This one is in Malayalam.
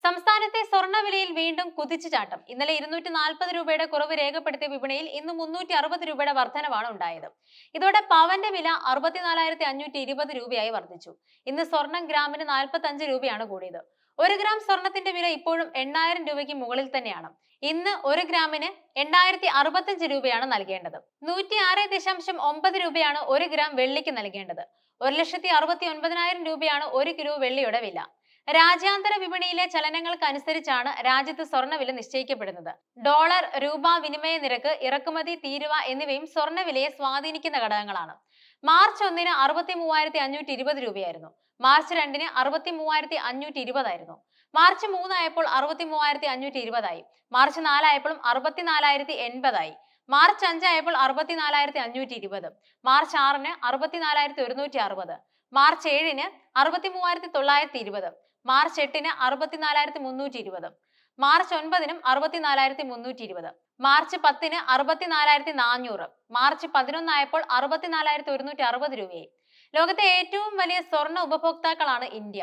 സംസ്ഥാനത്തെ സ്വർണ്ണവിലയിൽ വീണ്ടും കുതിച്ചുചാട്ടം. ഇന്നലെ 240 രൂപയുടെ കുറവ് രേഖപ്പെടുത്തിയ വിപണിയിൽ ഇന്ന് 360 രൂപയുടെ വർധനവാണ് ഉണ്ടായത്. ഇതോടെ പവന്റെ വില 64,520 രൂപയായി വർദ്ധിച്ചു. ഇന്ന് സ്വർണം ഗ്രാമിന് 45 രൂപയാണ് കൂടിയത്. 1 ഗ്രാം സ്വർണത്തിന്റെ വില ഇപ്പോഴും 8000 രൂപയ്ക്ക് മുകളിൽ തന്നെയാണ്. ഇന്ന് 1 ഗ്രാമിന് 8065 രൂപയാണ് നൽകേണ്ടത്. 106.9 രൂപയാണ് 1 ഗ്രാം വെള്ളിക്ക് നൽകേണ്ടത്. 1,69,000 രൂപയാണ് 1 കിലോ വെള്ളിയുടെ വില. രാജ്യാന്തര വിപണിയിലെ ചലനങ്ങൾക്കനുസരിച്ചാണ് രാജ്യത്ത് സ്വർണ്ണവില നിശ്ചയിക്കപ്പെടുന്നത്. ഡോളർ, രൂപ വിനിമയ നിരക്ക്, ഇറക്കുമതി, തീരുവ എന്നിവയും സ്വർണ്ണവിലയെ സ്വാധീനിക്കുന്ന ഘടകങ്ങളാണ്. മാർച്ച് 1-ന് 63,520 രൂപയായിരുന്നു. മാർച്ച് 2-ന് 63,520 ആയിരുന്നു. മാർച്ച് 3 ആയപ്പോൾ 63,520 ആയി. മാർച്ച് 4 ആയപ്പോൾ 64,080 ആയി. മാർച്ച് 5 ആയപ്പോൾ 64,520. മാർച്ച് 6-ന് 64,160. മാർച്ച് 7-ന് 63,920. മാർച്ച് 8-ന് 64,320. മാർച്ച് 9-നും 64,320. മാർച്ച് 10-ന് 64,400. മാർച്ച് 11 ആയപ്പോൾ 64,160 രൂപയായി. ലോകത്തെ ഏറ്റവും വലിയ സ്വർണ്ണ ഉപഭോക്താക്കളാണ് ഇന്ത്യ.